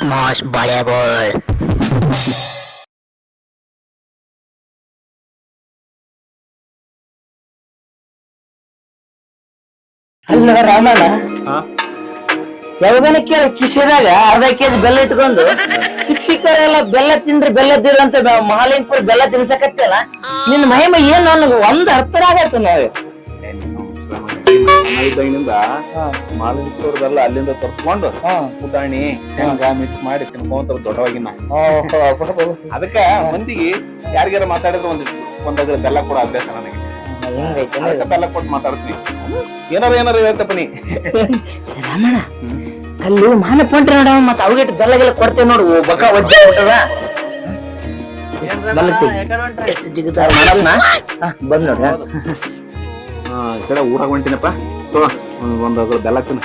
Mas Volleyball. ಅಲ್ಲ ರಾಮಣ್ಣ ಹಾ ಯಾವಾಗನ ಕೇಳ ಕಿಸಿದಾಗ ಅರ್ಧ ಕೆಜಿ ಬೆಲ್ಲ ಇಟ್ಕೊಂಡು ಶಿಕ್ಷಕರೆಲ್ಲ ಬೆಲ್ಲ ತಿಂದ್ರಿ ಬೆಲ್ಲ ತಿಂದ್ರಿ ಅಂತ ಮಹಾಲಿಂಗಪುರ ಬೆಲ್ಲ ತಿನ್ಸಕತ್ತಲ್ಲ ನಿನ್ ಮಹಿಮೆ ಏನ್ ನನಗೆ ಒಂದ್ ಅರ್ಥನ ಆಗತ್ತ ನಾವೇ ಇದ್ದಾಗಿನಿಂದ ಮಾಲಿನ್ಯದಲ್ಲ ಅಲ್ಲಿಂದ ತರ್ಸ್ಕೊಂಡು ಪುಟಾಣಿ ಶೇಂಗಾ ಮಿಕ್ಸ್ ಮಾಡಿ ತಿನ್ಕೊಂತ ದೊಡ್ಡವಾಗಿನ ಅದಕ್ಕ ಮಂದಿಗೆ ಯಾರಿಗಾರ ಮಾತಾಡಿದ್ರೆ ಒಂದಾಗ ಬೆಲ್ಲ ಕೊಡೋ ಅಭ್ಯಾಸ ನನಗೆ ಅದಕ್ಕ ಬೆಲ್ಲ ಕೊಟ್ಟು ಮಾತಾಡ್ತೀನಿ ಏನಾರ ಹೇಳ್ತಪ್ಪ ನೀ ರಾಮಣ್ಣ ಅಲ್ಲಿ ಮಾನಪಂಟ್ರಿ ನೋಡ ಮತ್ತ ಅವ್ಗಿಟ್ಟು ಬೆಲ್ಲಗೆಲ್ಲ ಕೊಡ್ತೇವೆ ನೋಡು ಬಕ್ಕ ವಜ್ಜ ಬಿಟ್ಟದ ಎಷ್ಟು ಜಿಗಿತಾರ ಬಂದ್ ನೋಡ್ರಿ ಈ ಕಡೆ ಊರಾಗ ಹೊಂಟಿನಪ್ಪ ಒಂದ್ ಬೆಲ್ಲ ತಿನ್ನ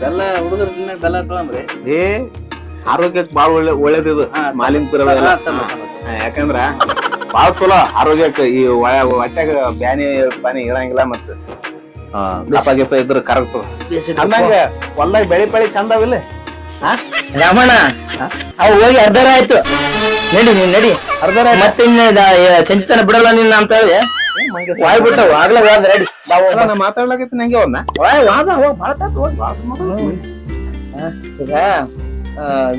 ಬೆಲ್ಲ ಹುಡುಗರ ತಿನ್ನ ಬೆಲ್ಲ ತೊಗೊಂಡ್ರಿ ಏ ಆರೋಗ್ಯಕ್ಕೆ ಬಾಳ ಒಳ್ಳೇದಿದು ಮಾಲಿನ್ಪುರ ಯಾಕಂದ್ರ ಬಾಳ ಚಲೋ ಆರೋಗ್ಯಕ್ಕೆ ಈ ಹೊಟ್ಯಾಗ ಬ್ಯಾನಿ ಪಾನಿ ಇರಂಗಿಲ್ಲ ಮತ್ತ ಕಪ ಗಿಪ ಇದ್ರ ಕರಗ್ತದ ಅಂದಂಗ ಹೊಲ್ದಾಗ ಬೆಳಿ ಚಂದವಿಲ್ಲ ರಾಮಣ್ಣ ಅವ್ ಹೋಗಿ ಅರ್ಧರ ಆಯ್ತು ನಡಿ ನೀನ್ ನಡಿ ಅರ್ಧರ ಮತ್ತೆ ಸಂಚಿತನ ಬಿಡಲ್ಲ ನಿನ್ನ ಅಂತ ಹೇಳಿ ವಾಯ್ ಬಿಟ್ಟವು ಆಗ್ಲೇ ಹೋದ್ ರೆಡಿ ಮಾತಾಡ್ಲಾಕೈತಿ ನಂಗೆ ಅವ್ನ ಈಗ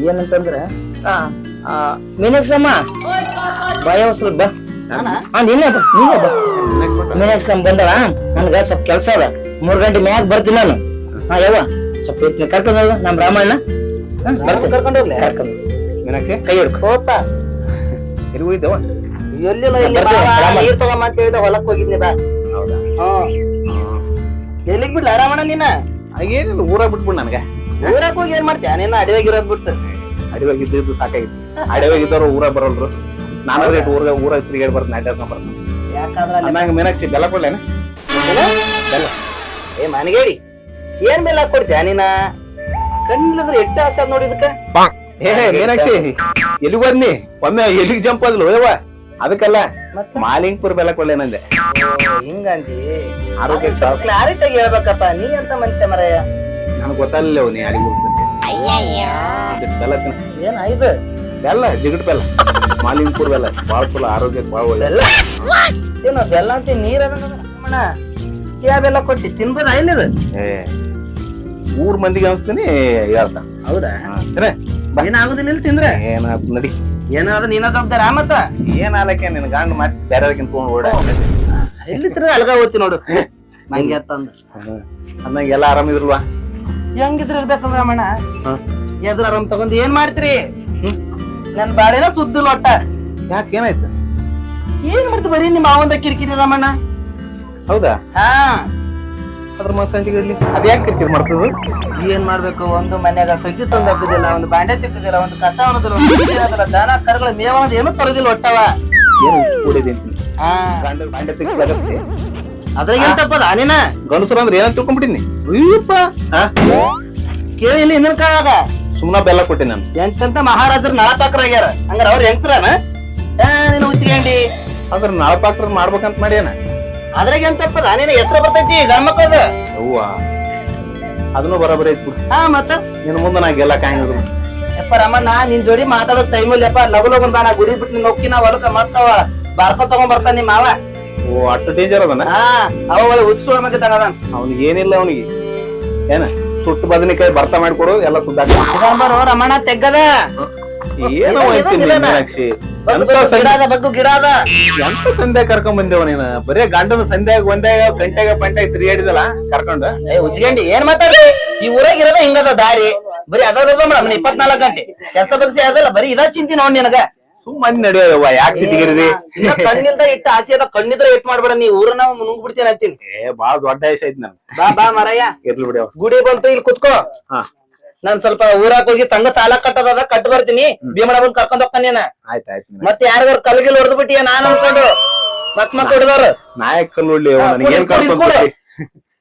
ಏನಂತಂದ್ರ ಮೀನಾಕ್ಷಮ್ಮ ಬಾಯ ಸ್ವಲ್ಪ ಬಾ ನೀನೇ ಬಾ ಮೀನಾಕ್ಷಮ್ಮ ಬಂದಳ ನನ್ಗ ಸ್ವಲ್ಪ ಕೆಲ್ಸ ಅದ 3 ಗಂಟೆ ಮ್ಯಾಗ ಬರ್ತೀನಿ ನಾನು ಯವ್ವ ಸ್ವಲ್ಪ ಕರ್ಕೊಂಡ್ ಹೋಗ ನಮ್ ರಾಮಣ್ಣ ಕರ್ಕೊಂಡ್ ಹೋಗ್ಲಿ ಮೀನಾಕ್ಷಿ ಕೈ ಹಿಡ್ಕೊ ಹೋಗ್ತಾ ಎಲ್ಲಿ ಹೋಗಿದ್ದವ ಎಲ್ಲಿಲ್ಲ ನೀರ್ ತಗೊಂಬ ಅಂತ ಹೇಳಿದ ಹೊಲಕ್ ಹೋಗಿದ್ನಿ ಬಾ ಎಲ್ಲಿಗ್ ಬಿಡ್ಲ ರಾಮಣ್ಣ ನೀನ ಏನಿಲ್ಲ ಊರಾಗ ಬಿಟ್ಬಿಡ್ ನನಗ ಊರಾಗ ಹೋಗಿ ಏನ್ ಮಾಡ್ತೀಯ ನೀನ ಅಡವಾಗಿರೋದ್ ಬಿಟ್ಟು ಅಡಿವಾಗಿದ್ದು ಸಾಕಾಗಿತ್ತು ಅಡಿವಾಗಿದ್ದವ್ರು ಊರಾಗ ಬರಲ್ರು ನಾನು ರೇಟ್ ಊರಾಗ ತಿರುಗಾಡಿ ಬರ್ತೀನಿ ಅಡ್ಡಾಡ್ಕೊಂಡ್ ಬರ್ತೀನಿ ಯಾಕಂದ್ರ ನಂಗೆ ಮೀನಾಕ್ಷಿ ಬೆಲ್ಲ ಕೊಡ್ಲೇನ ಬೆಲ್ಲ ಏ ಮನಗೇಡಿ ಏನ್ ಬೆಲ್ಲ ಕೊಡ್ತೀಯ ನೀನ ಕಣ್ಣಿಲ್ಲದ್ರೆ ಎಷ್ಟು ಆಸೆ ಅದ್ ನೋಡಿ ಇದಕ್ಕ ಏ ಮೀನಾಕ್ಷಿ ಎಲ್ಲಿಗ್ ಬಂದ್ನಿ ಒಮ್ಮೆ ಎಲ್ಲಿಗ್ ಜಂಪ್ ಆದ್ಲು ಯವ್ವ ಅದಕ್ಕಲ್ಲ ಮಾಲಿಂಗ್ಪುರ್ ಬೆಲ್ಲ ಕೊಡ್ಲೇನಂದೆ ಹಿಂಗಂದಿ ಆರೋಗ್ಯ ಕ್ಲಾರಿಟಿಯಾಗಿ ಹೇಳ್ಬೇಕಪ್ಪ ನೀ ಅಂತ ಮನುಷ್ಯ ಮರಯ್ಯ ನನಗ್ ಗೊತ್ತಾಗ್ಲಿಲ್ಲ ನೀ ಯಾರಿಗೂ ಬೆಲ್ಲ ತಿನ್ನ ಏನ್ ಇದು ಬೆಲ್ಲ ಜಿಗಟ್ ಬೆಲ್ಲ ಮಾಲಿಂಗ್ಪುರ್ ಬೆಲ್ಲ ಬಾಳ ಚಲೋ ಆರೋಗ್ಯಕ್ಕೆ ಬಾಳ ಒಳ್ಳೆ ಏನು ಬೆಲ್ಲ ಅಂತ ನೀರ್ ಅದಣ್ಣ ಯಾ ಬೆಲ್ಲ ಕೊಟ್ಟಿ ತಿನ್ಬೋದ ಏನಿದು ಏ ಊರ್ ಮಂದಿಗೆ ಅನ್ಸ್ತೀನಿ ಹೇಳ್ತ ಹೌದಾ ಏನಾಗುದಿಲ್ಲ ಇಲ್ಲಿ ತಿಂದ್ರೆ ಏನಾದ್ ನಡಿ ಏನಾದ ನೀನ ಜವಾಬ್ದಾರ ಮತ್ತ ಏನ್ ಆಲಕ್ಕೆ ನಿನ್ ಗಂಡ ಮತ್ತೆ ಬೇರೆದಕ್ಕಿಂತ ತಗೊಂಡ್ ಓಡ ಎಲ್ಲಿ ತಿರ್ಗ ಅಲ್ಗ ಹೋಗ್ತಿ ನೋಡು ನಂಗೆ ಅಂತಂದ ಅನ್ನಂಗೆಲ್ಲ ಆರಾಮಿದ್ರಲ್ವಾ ಹೆಂಗಿದ್ರ ಇರ್ಬೇಕಂದ್ರ ರಮಣ್ಣ ಎದ್ರ ಆರಾಮ್ ತಗೊಂಡ್ ಏನ್ ಮಾಡ್ತೀರಿ ನನ್ ಬಾಳೆನ ಸುದ್ದಿಲ್ಲ ಒಟ್ಟ ಯಾಕೆ ಏನಾಯ್ತು ಏನ್ ಮಾಡ್ತಿ ಬರೀ ನಿಮ್ಮ ಮಾವಂದ ಕಿರಿಕಿರಿ ರಮಣ್ಣ ಹೌದಾ ಹಾ ಅದ್ರ ಸಂಜೆಗೆ ಅದ್ ಯಾಕೆ ಕಿರಿಕಿರಿ ಮಾಡ್ತದ ಏನ್ ಮಾಡ್ಬೇಕು ಒಂದು ಮನ್ಯಾಗ ಸಜ್ಜಿ ತಂದ್ ಹಾಕುದಿಲ್ಲ ಒಂದು ಬಾಂಡೆ ತಿಕ್ಕುದಿಲ್ಲ ಒಂದು ಕಸ ಅನ್ನೋದಿಲ್ಲ ದನ ಕರುಗಳ ಮೇವ ಅನ್ನೋದು ಏನೂ ತರೋದಿಲ್ಲ ಒಟ್ಟವ ಏನು ಕೂಡಿದೆ ಹಾ ಬಾಂಡೆ ತೆಗಿಸ್ಲಾಗತ್ತೆ ಅದ್ರಾಗ ಏನ್ ತಪ್ಪದ ನೀನ ಗಂಡಸರು ಅಂದ್ರೆ ಏನಂತ ತಿಳ್ಕೊಂಡ್ಬಿಟ್ಟಿನಿ ಅಯ್ಯಪ್ಪ ಕೇಳಿ ಇಲ್ಲಿ ಇನ್ನೊಂದ್ ಕಾಗ ಸುಮ್ನ ಬೆಲ್ಲ ಕೊಟ್ಟೆ ನಾನು ಎಂತೆಂತ ಮಹಾರಾಜರು ನಳಪಾಕರಾಗ್ಯಾರ ಹಂಗಾರ ಅವ್ರ ಹೆಂಗಸ್ರನ ನೀನು ಉಚ್ಚಿಗಂಡಿ ಅದ್ರ ನಾಳಪಾಕ್ರ ಮಾಡ್ಬೇಕಂತ ಮಾಡ್ಯಾನ ಅದ್ರಾಗ ಏನ್ ತಪ್ಪದ ನೀನ ಹೆಸರು ಬರ್ತೈತಿ ಗಂಡ್ಮಕ್ಳದ ಅವ್ವ ಅದನ್ನು ಬರಾಬರಿ ಐತಿ ಹಾ ಮತ್ತ ನಿನ್ ಮುಂದೆ ನಾ ಗೆಲ್ಲ ಕಾಯಿದ್ರು ಯಪ್ಪ ರಮಣ್ಣ ನಿನ್ ಜೋಡಿ ಮಾತಾಡೋ ಟೈಮಲ್ಲಿ ಯಪ್ಪ ಲಗು ಬಾ ನಾ ಗುಡಿ ಬಿಟ್ಟು ನಿನ್ ಹೋಗ್ತೀನಿ ಹೊಲಕ ಮತ್ತವ ಬಾರ್ಕೊಂಡ್ ತಗೊಂಡ್ ಬರ್ತಾನ ನಿಮ್ಮ ಮಾವ ಓ ಅಷ್ಟು ಡೇಂಜರ್ ಅದನ ಹಾ ಅವ ಒಳ್ಳೆ ಹುಚ್ಚು ಮತ್ತೆ ತಗದ ಅವ್ನಿಗೆ ಏನಿಲ್ಲ ಅವನಿಗೆ ಏನ ಸುಟ್ಟು ಬದನೆಕಾಯಿ ಬರ್ತಾ ಮಾಡ್ಕೊಡು ಎಲ್ಲ ಬರೋ ರಮಣ ತೆಗ್ಗದ ಏನೋ ಮೀನಾಕ್ಷಿ ಬಗ್ಗು ಗಿಡ ಅದ ಎಂತ ಸಂಧ್ಯಾ ಕರ್ಕೊಂಡ್ ಬಂದೇವ ನೀನ ಬರೇ ಗಂಡನ ಸಂಧ್ಯಾಗ ಒಂದಾಗ ಗಂಟೆಗ ಪಂಟಾಗ ತಿರುಗಾಡಿದಲ್ಲ ಕರ್ಕೊಂಡ ಉಚ್ಕಂಡಿ ಏನ್ ಮಾತಾಡಿ ಈ ಊರಾಗ ಇರೋದ ಹಿಂಗದ ದಾರಿ ಬರೀ ಅದ ಮೇಡಮ್ 24 ಗಂಟೆ ಕೆಲಸ ಬಗ್ಸಿ ಅದಲ್ಲ ಬರೀ ಇದ ಚಿಂತಿ ನೋಡ್ ನಿನಗ ಸುಮ್ಮನೆ ನಡೆಯವ್ವ ಯಾಕೆ ಸಿಟಿಗಿರಿದಿ ಕಣ್ಣಿಲ್ದ ಇಟ್ಟ ಆಸೆ ಅದ ಕಣ್ಣಿದ್ರ ಇಟ್ ಮಾಡ್ಬೇಡ ನೀ ಊರನ್ನ ನುಂಗ್ ಬಿಡ್ತೀನಿ ಅಂತೀನಿ ಬಾಳ ದೊಡ್ಡ ಆಯ್ಸ್ ಐತಿ ನನ್ ಬಾ ಮರಯ್ಯ ಇರ್ಲಿ ಬಿಡಿ ಗುಡಿ ಬಂತು ಇಲ್ಲಿ ಕುತ್ಕೋ ಹಾ ನಾನ್ ಸ್ವಲ್ಪ ಊರಾಗ ಹೋಗಿ ಸಂಘ ಸಾಲ ಕಟ್ಟದ ಕಟ್ ಬರ್ತೀನಿ ಭೀಮಣ ಬಂದ್ ಕರ್ಕೊಂಡ್ ಹೋಗ್ತಾನ ಆಯ್ತಾಯ್ತು ಮತ್ತೆ ಯಾರಿಗಾರ ಕಲ್ಗಿಲ್ ಹೊಡೆದ್ ಬಿಟ್ಟಿಯ ನಾನ್ ಅನ್ಕೊಂಡು ಮಕ್ ಹೊಡೆದವ್ರು ನಾಯಕ್ ಕಲ್ಲೊಳ್ಳಿ ಏನ್ ಕರ್ಕೊಂಡ್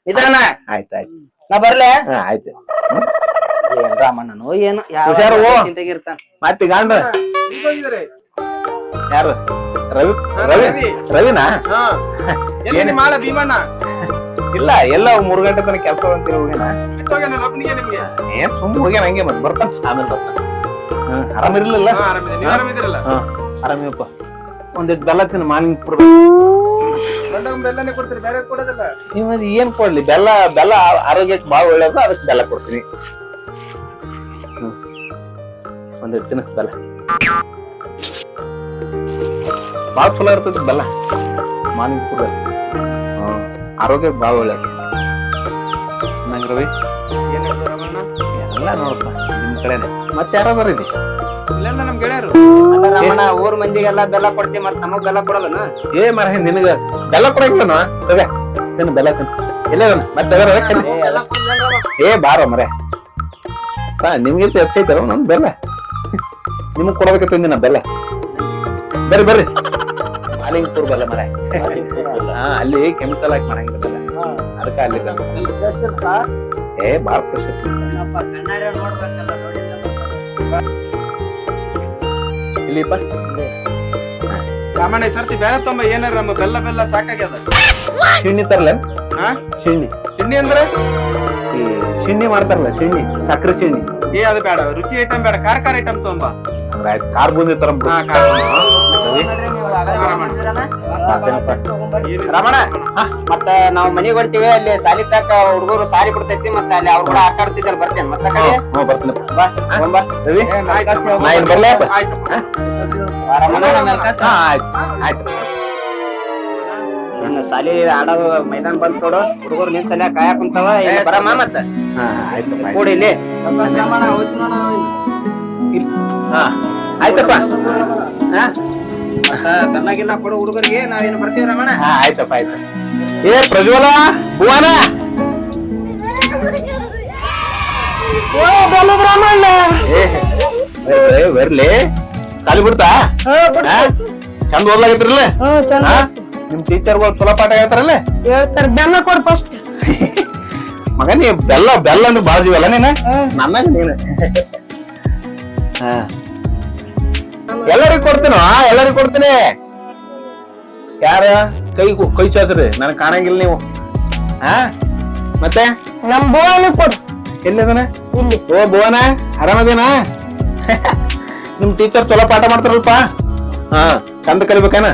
ನಿಧಾನ ಆಯ್ತಾಯ್ತು ನಾ ಬರ್ಲೆ ಆಯ್ತು ಏನ್ ರಾಮಣ್ಣನು ಏನು ಚಿಂತೆಗಿರ್ತಾನ ಮತ್ತೆ ಗಂಡ ಯಾರು ರವಿ ರವಿ ರವಿನಾ ಮಾಡ ಭೀಮಣ್ಣ ಇಲ್ಲ ಎಲ್ಲ 3 ಗಂಟೆ ತನಕ ಕೆಲಸ ಅಂತೀರಿ ಹೋಗಿನ ಏನ್ ಸುಮ್ ಹೋಗ್ಯಾನ ಹಂಗೆ ಮತ್ ಬರ್ತಾನ ಆಮೇಲೆ ಬರ್ತಾನ ಆರಾಮಿರ್ಲಿಲ್ಲ ಆರಾಮಿದೆ ನೀವ್ ಆರಾಮಿದಿರಲ್ಲ ಆರಾಮಿಯಪ್ಪ ಒಂದಿಟ್ಟು ಬೆಲ್ಲ ತಿನ್ನು ಮಾಲಿಂಗ್ಪುರ ಬೆಲ್ಲನೇ ಕೊಡ್ತೀರಿ ಬೇರೆ ಕೊಡೋದಿಲ್ಲ ನೀವು ಅದು ಏನ್ ಕೊಡ್ಲಿ ಬೆಲ್ಲ ಬೆಲ್ಲ ಆರೋಗ್ಯಕ್ಕೆ ಬಾಳ ಒಳ್ಳೇದು ಅದಕ್ಕೆ ಬೆಲ್ಲ ಕೊಡ್ತೀನಿ ಒಂದಿಟ್ಟು ತಿನ್ನ ಬೆಲ್ಲ ಬಾಳ ಚಲೋ ಇರ್ತೈತಿ ಬೆಲ್ಲ ಮಾಲಿಂಗ್ಪುರ ಆರೋಗ್ಯಕ್ಕೆ ಬಾಳ ಒಳ್ಳೇದು ನಂಗೆ ರವಿ ಏನ್ ಹೇಳ್ತಾರ ರಮಣ್ಣ ಎಲ್ಲ ನೋಡಪ್ಪ ನಿಮ್ ಕಡೆನೆ ಮತ್ತೆ ಯಾರೋ ಬರೀರಿ ಇಲ್ಲ ನಮ್ ಗೆಳೆಯರು ರಮಣ ಊರ್ ಮಂದಿಗೆಲ್ಲ ಬೆಲ್ಲ ಕೊಡ್ತೀವಿ ಮತ್ ನಮಗ್ ಬೆಲ್ಲ ಕೊಡೋದನ ಏ ಮರ ನಿನಗ ಬೆಲ್ಲ ಕೊಡಂಗಿಲ್ಲ ತಗ ತಿನ್ನು ಬೆಲ್ಲ ತಿನ್ನು ಎಲ್ಲೇ ಮತ್ತೆ ಏ ಬಾರೋ ಮರೆ ನಿಮ್ಗಿಂತ ಹೆಚ್ಚೈತಾರ ನಮ್ ಬೆಲ್ಲ ನಿಮಗ್ ಕೊಡ್ಬೇಕಂತ ನಾ ಬೆಲ್ಲ ಬರ್ರಿ ಬರ್ರಿ ಮಾಲಿಂಗ್ಪುರ್ ಬೆಲ್ಲ ಮರ ಅಲ್ಲಿ ಕೆಮಿಕಲ್ ಹಾಕಿ ಮಾಡಂಗಿಲ್ಲ ಬೆಲ್ಲ ಅದಕ್ಕ ಅಲ್ಲಿ ಏ ಬಾಳ ಖುಷಿ ಇಲ್ಲಿಪ್ಪ ರಾಮಣ್ಣ ಸರ್ತಿ ಬೇರೆ ತೊಂಬ ಏನಾರ ನಮ್ಮ ಬೆಲ್ಲ ಬೆಲ್ಲ ಸಾಕಾಗ್ಯದ ಶಿಣ್ಣಿ ತರ್ಲ ಹಾ ಶಿಣ್ಣಿ ತಿಂಡಿ ಅಂದ್ರೆ ಈ ಶಿಣ್ಣಿ ಮಾಡ್ತಾರಲ್ಲ ಶಿಣ್ಣಿ ಸಕ್ರೆ ಶಿಣ್ಣಿ ಏ ಅದು ಬೇಡ ರುಚಿ ಐಟಮ್ ಬೇಡ ಖಾರ ಐಟಮ್ ತೊಂಬ ಅಂದ್ರೆ ಆಯ್ತು ಕಾರ್ ಬೂಂದಿ ತರ ರಮಣ ಮತ್ತ ನಾವ್ ಮನಿಗ್ ಹೊಂಟಿವಿ ಅಲ್ಲಿ ಸಾಲಿ ತಕ ಹುಡುಗರು ಸಾಲಿ ಬಿಡ್ತೈತಿ ಮತ್ತ ಅಲ್ಲಿ ಅವ್ರ ಕೂಡ ಆಟ ಆಡ್ತಿದ್ದಲ್ಲ ಬರ್ತೇನೆ ಮತ್ತೆ ಬರ್ತೀನಿ ಬಾ ರವಿ ನಾ ಏನ್ ಬರ್ಲಾ ಆಯ್ತು ಸಾಲಿ ಆಡೋದು ಮೈದಾನ ಬಂದ್ ಕೊಡು ಹುಡುಗರು ನಿನ್ ಸಲ ಕಾಯಕ್ ಕುಂತಾವ ಬರಮ್ಮ ಮತ್ತ ಆಯ್ತು ಕೂಡಿ ಇಲ್ಲಿ ಹಾ ಆಯ್ತಪ್ಪ ಬೆನ್ನಾಗಿಲ್ಲ ಕೊಡು ಹುಡುಗರಿಗೆ ನಾವೇನು ಬರ್ತೀವಿ ರಮಣ ಆಯ್ತಪ್ಪ ಆಯ್ತು ಏ ಪ್ರಜ್ವಲ ಭುವನ ಬರ್ಲಿ ಸಾಲಿ ಬಿಡ್ತಾ ಚಂದ ಓದ್ಲಾಗತ್ತಿರಲ್ಲ ನಿಮ್ ಟೀಚರ್ಗಳು ಚಲೋ ಪಾಠ ಹೇಳ್ತಾರಲ್ಲ ಹೇಳ್ತಾರ ಬೆಲ್ಲ ಕೊಡ್ ಫಸ್ಟ್ ಮಗ ನೀ ಬೆಲ್ಲ ಬೆಲ್ಲ ಅಂದ್ರೆ ಬಾಳ ಜೀವಲ್ಲ ನೀನ ನನ್ನಾಗ ನೀನು ಎಲ್ಲರಿಗೂ ಕೊಡ್ತೀನ ಎಲ್ಲರಿಗೂ ಕೊಡ್ತೀನಿ ಯಾರ ಕೈ ಚಾಚ್ರಿ ನನಗ್ ಕಾಣಂಗಿಲ್ಲ ನೀವು ಹಾ ಮತ್ತೆ ನಮ್ ಬೋವನು ಕೊಡು ಎಲ್ಲಿದನ ಇಲ್ಲಿ ಓ ಭುವನ ಆರಾಮದೇನಾ ನಿಮ್ ಟೀಚರ್ ಚಲೋ ಪಾಠ ಮಾಡ್ತಾರಲ್ಪ ಹಾ ಚಂದ ಕಲಿಬೇಕೇನ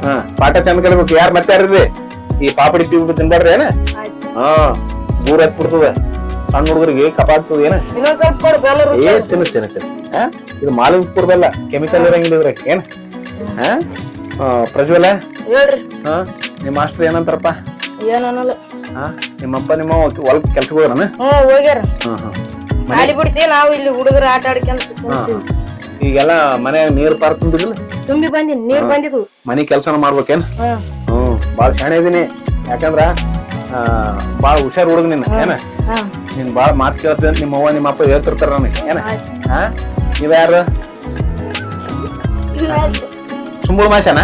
ಹಾ ಪಾಠ ಚಂದ ಕಲಿಬೇಕು ಯಾರ್ ಮತ್ತೆ ಯಾರಿದ್ರಿ ಈ ಪಾಪಡಿ ಪೀಪಡಿ ತಿನ್ಬಾರ್ರಿ ಏನ ಹಾ ಗೂರ್ ಹತ್ಬಿಡ್ತದ ಸಣ್ಣ ಹುಡುಗರಿಗೆ ಕಪಾಗ್ತದ ಏನ ಇನ್ನೊಂದ್ ಸ್ವಲ್ಪ ಕೊಡು ಬೆಲ್ಲ ರುಚಿ ಏ ತಿನ್ನ ಹಾ ಇದು ಮಾಲಿಂಗ್ಪುರ್ ಬೆಲ್ಲ ಕೆಮಿಕಲ್ ಇರಂಗಿಲ್ಲ ಇದ್ರಾಗ ಏನ ಹಾ ಪ್ರಜ್ವಲ ಹೇಳ್ರಿ ಹಾ ನಿಮ್ ಮಾಸ್ಟರ್ ಏನಂತಾರಪ್ಪ ಏನ್ ಅನ್ನಲ್ಲ ಹಾ ನಿಮ್ಮಪ್ಪ ನಿಮ್ಮ ಹೊಲಕ್ ಕೆಲ್ಸಕ್ಕೆ ಹೋಗ್ಯಾರನ ಹೋಗ್ಯಾರ ಹಾ ಹಾ ಸಾಲಿ ಬಿಡ್ತೀವಿ ನಾವು ಇಲ್ಲಿ ಹುಡುಗರು ಆಟ ಆಡ್ಕೊಂತ ಕುಂತೀವಿ. ಈಗೆಲ್ಲ ಮನೆ ನೀರ್ ಪಾರ್ ತುಂಬಿದಿಲ್ಲ ತುಂಬಿ ಬಂದಿನಿ ನೀರ್ ಬಂದಿದ್ವು ಮನಿ ಕೆಲ್ಸನ ಮಾಡ್ಬೇಕೇನ್ ಬಾಳ ಶಾಣೆ ಇದೀನಿ ಯಾಕಂದ್ರ ಬಾಳ ಹುಷಾರ್ ಹುಡುಗ ನಿನ್ನ ಏನ ನೀನ್ ಬಾಳ ಮಾತ್ ಕೇಳ್ತಿ ಅಂತ ನಿಮ್ಮ ಅವ್ವ ನಿಮ್ಮ ಅಪ್ಪ ಹೇಳ್ತಿರ್ತಾರ ನನಗೆ ಏನ ಹಾ ನೀವ್ ಯಾರು ಸುಂಬುಳ ಮಾಸನ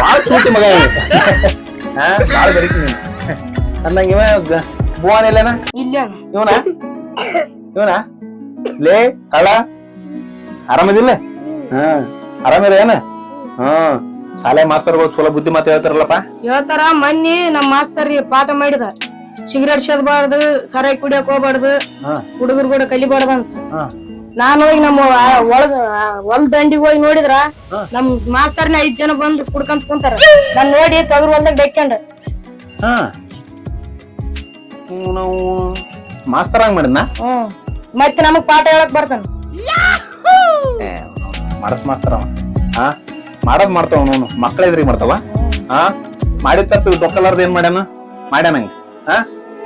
ಬಾಳ ಸೂಟಿ ಮಗ ಹಾ ಬಾಳ ಬರೀತಿ ನೀನ್ ಅಂದಂಗ ಇವ ಭುವನ್ ಇಲ್ಲನ ಇಲ್ಲ ಇವನ ಲೇ ಕಳ್ಳ ಆರಾಮದಿಲ್ಲ ಹಾ ಆರಾಮಿರ ಏನ ಹಾ ಶಾಲೆ ಮಾಸ್ತರ್ಗಳು ಚಲೋ ಬುದ್ಧಿ ಮಾತು ಹೇಳ್ತಾರಲ್ಲಪ್ಪ ಹೇಳ್ತಾರ ಮೊನ್ನೆ ನಮ್ ಮಾಸ್ತರ್ ಪಾಠ ಮಾಡಿದ ಸಿಗರೇಟ್ ಸೇದಬಾರ್ದು ಸರಾಯಿ ಕುಡಿಯಕ್ ಹೋಗ್ಬಾರ್ದು ಹುಡುಗರು ಕೂಡ ಕಲಿಬಾರ್ದು ಅಂತ ನಾನ್ ಹೋಗಿ ನಮ್ಮ ಹೊಲ ದಂಡಿಗೆ ಹೋಗಿ ನೋಡಿದ್ರ ನಮ್ ಮಾಸ್ತರ್ನ 5 ಜನ ಬಂದು ಕುಡ್ಕಂತ ಕುಂತಾರ ನಾನ್ ನೋಡಿ ತಗರ್ ಹೊಲ್ದಾಗ ಡಕ್ಕೊಂಡ ನಾವು ಮಾಸ್ತರ್ ಹಂಗ್ ಮಾಡಿದ್ನ ಮತ್ತೆ ನಮಗ್ ಪಾಠ ಹೇಳಕ್ ಬರ್ತಾನ ಮಾಡಸ್ ಮಾಸ್ತರ ಹಾ ಮಾಡದ್ ಮಾಡ್ತಾವ ಅವನು ಮಕ್ಳ ಎದ್ರಿಗೆ ಮಾಡ್ತಾವ ಹಾ ಮಾಡಿದ ತಪ್ಪು ಡೊಕ್ಕಲಾರ್ದ ಏನ್ ಮಾಡ್ಯಾನಂಗ ಹಾ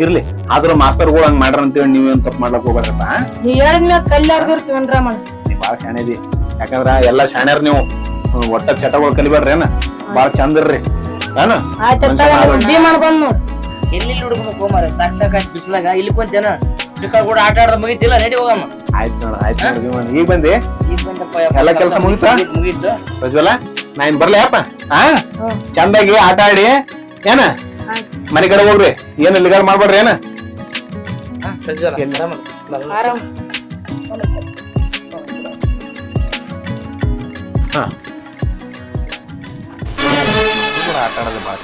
ಇರ್ಲಿ ಆದ್ರೂ ಮಾಸ್ತರ್ಗಳು ಹಂಗ್ ಮಾಡ್ರ ಅಂತೇಳಿ ನೀವೇನ್ ತಪ್ಪು ಮಾಡ್ಲಕ್ ಹೋಗ್ಬೇಕಪ್ಪ ನೀವ್ ಹೇಳಿದ್ಮೇಲೆ ಕಲ್ಯಾರ್ದು ಇರ್ತೀವನ್ರಮ್ಮ ನೀವ್ ಬಾಳ ಶಾಣೆ ಇದಿ ಯಾಕಂದ್ರ ಎಲ್ಲಾ ಶಾಣ್ಯಾರ ನೀವು ಒಟ್ಟ ಚಟಗಳು ಕಲಿಬೇಡ್ರಿ ಏನ ಬಾಳ ಚಂದ ಇರ್ರಿ ಏನ ಭೀಮನ್ ಬಂದ್ ನೋಡ್ ಎಲ್ಲಿ ಹುಡುಗನ ಹೋಮಾರ ಸಾಕ್ ಸಾಕಾಯ್ತು ಬಿಸ್ಲಾಗ ಇಲ್ಲಿ ಕುಂತೇನ ಚಿಕ್ಕ ಕೂಡ ಆಟ ಆಡೋದು ಮುಗಿತಿಲ್ಲ ನಡಿ ಹೋಗಮ್ಮ ಆಯ್ತು ನೋಡ ಆಯ್ತು ಈಗ ಬಂದಿ ಈಗ ಬಂದಪ್ಪ ಎಲ್ಲ ಕೆಲಸ ಮುಗಿತಾ ಮುಗೀತು ಪ್ರಜ್ವಲ ನಾ ಇನ್ ಬರ್ಲಿ ಅಪ್ಪ ಹಾ ಚಂದಾಗಿ ಆಟ ಆಡಿ ಏನ ಮನೆ ಕಡೆ ಹೋಗ್ರಿ ಏನ್ ಇಲ್ಲಿಗಾರ ಮಾಡ್ಬೇಡ್ರಿ ಏನ ಆರಾಮ್ ಆಟ ಆಡೋದು ಬಾಳ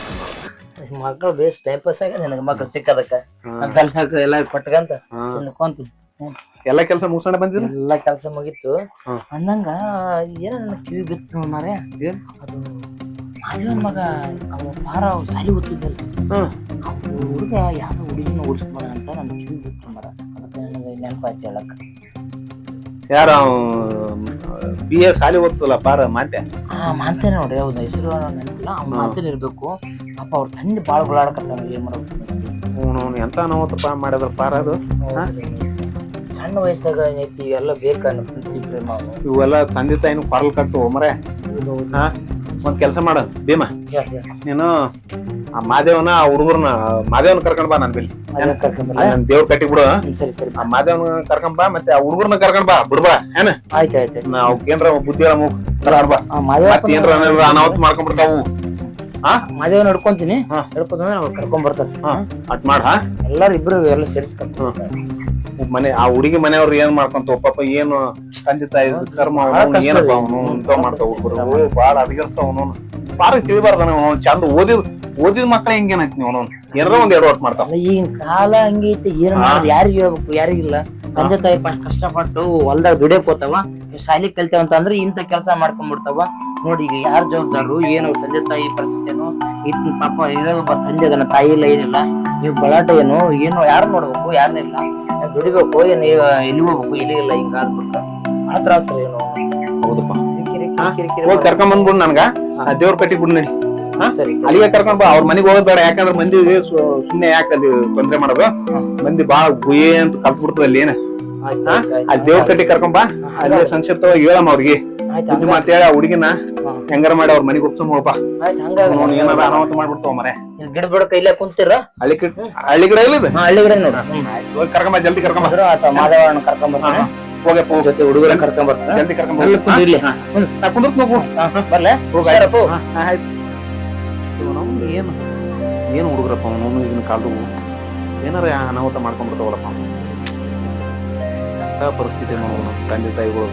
ಮಕ್ಕಳು ಬೇಸ್ ಟೈಮ್ ಪಾಸ್ ಆಗ ನನಗೆ ಮಕ್ಳು ಸಿಕ್ಕದಕ್ಕ ಎಲ್ಲ ಕೊಟ್ಕಂತ ತಿನ್ಕೊಂತ ಎಲ್ಲಾ ಕೆಲಸ ಮುಗಿಸ್ಕೊಂಡ ಬಂದಿಲ್ಲ. ಎಲ್ಲಾ ಕೆಲಸ ಮುಗಿತ್ತು. ಹ್ಮ್. ಅಂದಂಗ ಏನ ನನ್ನ ಕಿವಿ ಬಿತ್ತು ಮಾರ್ರೆ. ಏನ್? ಅದು ಮಾದೇವನ್ ಮಗ ಅವ ಪಾರ ಸಾಲಿ ಓದ್ತಿದ್ದಲ್ಲ. ಹುಡುಗ ಯಾವ್ದೋ ಹುಡುಗಿನ ಓಡಿಸ್ಕೊಂಡ ಅಂತ ನನ್ನ ಕಿವಿ ಬಿತ್ತು ಮರ. ಅದಕ್ಕೆ ನನಗೆ ನೆನಪಾಯ್ತು ಹೇಳಕ್. ಯಾರ BA ಸಾಲಿ ಓದ್ತಲ್ಲ ಪಾರ ಮಾತೆ. ಮಾಂತೇನೆ ನೋಡಿ, ಹೌದು ಹೆಸರು ನೆನಪಿಲ್ಲ. ಅವ್ನ ಮಾತೇನೆ ಇರ್ಬೇಕು. ಪಾಪ ಅವ್ರ ತಂದೆ ಬಾಳ ಗುಳಾಡಕತ್ತಾನ, ಏನ್ ಮಾಡ್ಬೇಕು. ಎಂತ ಅನಾಹುತಪ್ಪ ಮಾಡಿದ್ರ ಪಾರ ಅದು. ಸಣ್ಣ ವಯಸ್ಸಾಗ ಐತಿ ಇವೆಲ್ಲ ಬೇಕಾ ಪ್ರೀತಿ ಪ್ರೇಮ. ಇವೆಲ್ಲ ತಂದೆ ತಾಯಿನ ಕೊರಲ್ಕಾಗ್ತವ ಮರೆ. ಒಂದ್ ಕೆಲ್ಸ ಮಾಡ ಭೀಮಾ, ನೀನು ಆ ಮಾದೇವನ ಆ ಹುಡುಗರ್ನ ಮಾದೇವನ್ ಕರ್ಕೊಂಡ್ ಬಾ ನನ್ ಬೆಲ್ಲಿ. ನನ್ ದೇವ್ರ ಕಟ್ಟಿ ಬಿಡು. ಸರಿ ಸರಿ. ಆ ಮಾದೇವನ ಕರ್ಕೊಂಡ್ ಬಾ, ಮತ್ತೆ ಆ ಹುಡುಗರ್ನ ಕರ್ಕೊಂಡ್ ಬಾ, ಬಿಡ್ಬಾ ಏನ. ಆಯ್ತಾಯ್ತು. ಅವಕ್ಕೇನ್ರ ಬುದ್ಧಿ ಹೇಳ ಮೂಗ್ ಬಾ. ಮತ್ ಏನ್ರ ಅನಾಹುತ ಮಾಡ್ಕೊಂಡ್ಬಿಡ್ತಾವು. ಮಾದೇವ ನಡ್ಕೊಂತೀನಿ, ನಡ್ಕೊಂಡ್ರೆ ಅವ್ರು ಕರ್ಕೊಂಡ್ ಬರ್ತಾರೆ. ಅಟ್ ಮಾಡ. ಎಲ್ಲಾರು ಇಬ್ರು ಎಲ್ಲ ಸೇರಿಸ್ಕೊಂತ ಮನೆ ಆ ಹುಡುಗಿ ಮನೆಯವ್ರು ಏನ್ ಮಾಡ್ಕೊಂತ ಪಾಪ, ಏನು ತಂದೆ ತಾಯಿ ಕರ್ಮ ಏನಪ್ಪ ಅವನು ಇಂತ ಮಾಡ್ತಾವ ಹುಡುಗರು ಬಾಳ ಅದಿರ್ತಾವ. ಅವನು ಬಾಳ ತಿಳಿಬಾರ್ದ. ಚಂದ ಓದಿದ ಮಕ್ಳ ಹಿಂಗೇನೈತಿ ನೀವು ಅವನು ಏನಾರ ಒಂದ್ ಎರಡು ಒಟ್ಟು ಮಾಡ್ತಾವ. ಈಗಿನ ಕಾಲ ಹಂಗೈತಿ, ಏನ್ ಮಾಡೋದು ಯಾರಿಗ್ ಹೇಳ್ಬೇಕು ಯಾರಿಗಿಲ್ಲ. ತಂದೆ ತಾಯಿ ಫಸ್ಟ್ ಕಷ್ಟಪಟ್ಟು ಹೊಲ್ದಾಗ ದುಡಿಯಕ್ ಹೋತಾವ, ಶಾಲಿ ಕಲ್ತೇವ ಅಂತ ಅಂದ್ರೆ ಇಂತ ಕೆಲಸ ಮಾಡ್ಕೊಂಡ್ಬಿಡ್ತಾವ. ನೋಡಿ ಈಗ ಯಾರ ಜವಾಬ್ದಾರು ಏನು, ತಂದೆ ತಾಯಿ ಪರಿಸ್ಥಿತಿ ಏನು. ಇತ್ ಪಾಪ ಇರೋದು ತಂದೆ ಅದನ್ನ ತಾಯಿ ಇಲ್ಲ ಏನಿಲ್ಲ. ನೀವು ಬಲಾಟೆ ಏನು ಏನು ಯಾರು ನೋಡ್ಬೇಕು, ಯಾರನ್ನಿಲ್ಲ ದುಡಿಬೇಕು, ಏನ್ ಎಲ್ಲಿ ಹೋಗ್ಬೇಕು ಎಲ್ಲಿಗಿಲ್ಲ. ಹಿಂಗ ಆದ್ಬಿಟ್ಟ ಆ ತ್ರಾಸ ಏನು. ಹೌದಪ್ಪ, ಹೋಗಿ ಕರ್ಕೊಂಡ್ ಬಂದ್ಬಿಡು ನನ್ಗ. ದೇವ್ರ ಕಟ್ಟಿ ಬಿಡು ನಡಿ. ಅಲ್ಲಿಗೆ ಕರ್ಕೊಂಡ್ ಬಾ. ಅವ್ರ ಮನೆಗೆ ಹೋಗೋದ್ ಬೇಡ, ಯಾಕಂದ್ರೆ ಮಂದಿ ಸುಮ್ನೆ ಯಾಕೆ ಅಲ್ಲಿ ತೊಂದ್ರೆ ಮಾಡೋದು. ಮಂದಿ ಬಾಳ ಗುಯೆ ಅಂತ ಕಲ್ತ್ ಬಿಡ್ತದ ಅಲ್ಲಿ. ಏನ ಅಲ್ಲಿ ದೇವ್ರ ಕಟ್ಟಿ ಕರ್ಕೊಂಡ್ ಬಾ. ಅಲ್ಲಿ ಸಂಕ್ಷಿಪ್ತವಾಗಿ ಹೇಳಮ್ಮ ಅವ್ರಿಗೆ ಬುದ್ಧಿ ಮಾತು ಹೇಳಿ ಆ ಹುಡುಗಿನ ಹೆಂಗಾರ ಮಾಡಿ ಅವ್ರ ಮನೆಗೆ ಹೋಗ್ತಾನ ಹೋಗಪ್ಪ. ಏನಾರ ಅನಾಹುತ ಮಾಡ್ಬಿಡ್ತಾವ ಮರೆ. ಗಿಡ ಬಿಡ ಕೈಲೇ ಕುಂತಿರ. ಹಳ್ಳಿ ಗಿಡ ಇಲ್ಲ ಇದು. ಹಳ್ಳಿ ಗಿಡ ನೋಡ. ಹೋಗಿ ಕರ್ಕೊಂಡ್ ಬಾ, ಜಲ್ದಿ ಕರ್ಕೊಂಡ್ ಬಾ. ಮಾದೇವಣ್ಣ ಕರ್ಕೊಂಡ್ ಬರ್ತಾನೆ. ಹೋಗಪ್ಪ, ಜೊತೆ ಹುಡುಗರ ಕರ್ಕೊಂಡ್ ಬರ್ತಾನೆ. ಜಲ್ದಿ ಕರ್ಕೊಂಡ್ ಬಾ. ಕುಂದ್ರತ್ ನೋವು ಬರ್ಲೆ ಹೋಗಪ್ಪ. ಆಯ್ತು. ಏನು ಹುಡುಗರಪ್ಪ ಅವನು ಈಗಿನ ಕಾಲದವು ಏನಾರ ಅನಾಹುತ ಮಾಡ್ಕೊಂಡ್ಬಿಡ್ತಾವಲ್ಲಪ್ಪ. ಪರಿಸ್ಥಿತಿ ನೋವು ತಂದೆ ತಾಯಿಗಳು.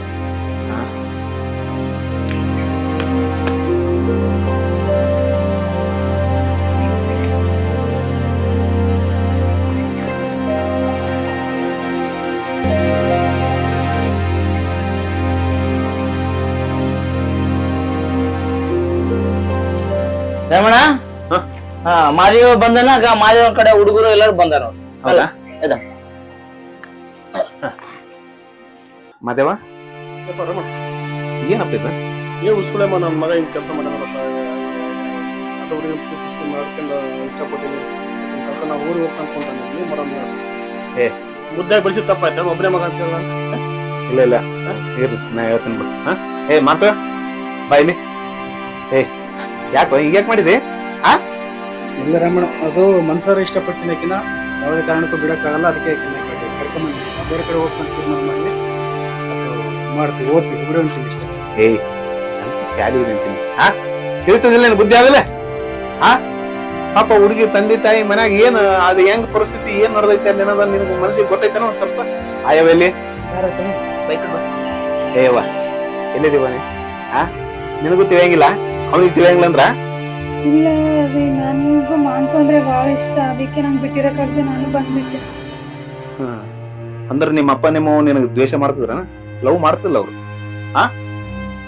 ರಮಣ, ಮಾದೇವ ಬಂದನ. ಮಾದೇವನ ಕಡೆ ಹುಡುಗರು ಎಲ್ಲಾರು ಬಂದಾರ. ಮಾದೇವ ಏನಪ್ಪ ಇದು? ಉಸ್ಕುಳಮ್ಮ ನನ್ನ ಮಗ ಹಿಂಗ್ ಕೆಲಸ ಮಾಡ್ಕೊಂಡ ಇಷ್ಟಪಟ್ಟಿನಿ. ನಾವು ಊರಿಗೆ ಹೋಗ್ತಾ ಅನ್ಕೊಂತಾನೆ. ನೀವು ಮಾಡೋಣ ಮುದ್ದೆ ಬೆಳೆಸಿ ತಪ್ಪಾಯ್ತ ಒಬ್ಬನೇ ಮಗ ಅಂತ ಇಲ್ಲ ಇಲ್ಲ ಇರ್ಲಿ, ನಾ ಹೇಳ್ತೀನಿ ಬಿಡು. ಮಾತು ಬಾಯ್ಲಿ. ಯಾಕ ಹಿಂಗ್ಯಾಕ್ ಮಾಡಿದೆ? ಇಲ್ಲ ರಮಣ, ಅದು ಮನ್ಸಾರ ಇಷ್ಟಪಟ್ಟಿನಕಿನ ಯಾವುದೇ ಕಾರಣಕ್ಕೂ ಬಿಡಕ್ಕಾಗಲ್ಲ. ಅದಕ್ಕೆ ಕರ್ಕೊಂಡ್ ಬೇರೆ ಕಡೆ ಹೋಗ್ತಾನೆ ತೀರ್ಮಾನ ಮಾಡಿ ಮಾಡ್ತೀವಿ, ಓದ್ತೀವಿ, ಬಿಡು ಅಂತೀವಿ ಇಷ್ಟ. ಕ್ಯಾಲಿ ಅಂತೀನಿ. ತಿಳ್ತದಿಲ್ಲ ಬುದ್ಧಿ ಆಗಲ್ಲ. ಪಾಪ ಹುಡುಗಿ ತಂದೆ ತಾಯಿ ಮನ್ಯಾಗ ಏನ್ ಅದು ಹೆಂಗ್ ಪರಿಸ್ಥಿತಿ ಏನ್ ನಡೆದೈತೆ ಅನ್ನೋದ ನಿನಗೆ ಮನಸ್ಸಿಗೆ ಗೊತ್ತೈತೇನೋ ಒಂದ್ ಸ್ವಲ್ಪ. ಆಯವೆಲ್ಲಿ ಏವ ಎಲ್ಲಿದೀವನೆ? ನಿನಗೂ ತಿಳಿಯಂಗಿಲ್ಲ, ಅವನಿಗೆ ತಿಳಿಯಂಗಿಲ್ಲ ಅಂದ್ರ? ಇಲ್ಲ ರೀ, ನನಗೂ ಮಾಂತು ಅಂದ್ರೆ ಬಹಳ ಇಷ್ಟ. ಅದಕ್ಕೆ ನಂಗೆ ಬಿಟ್ಟಿರಕ್ಕಾಗ್ದೆ ನಾನು ಬಂದ್ಬಿಟ್ಟೆ. ಅಂದ್ರ ನಿಮ್ಮ ಅಪ್ಪ ನಿಮ್ಮ ನಿನಗ್ ದ್ವೇಷ ಮಾಡ್ತಿದ್ರನ? ಲವ್ ಮಾಡ್ತಿಲ್ಲ ಅವ್ರು?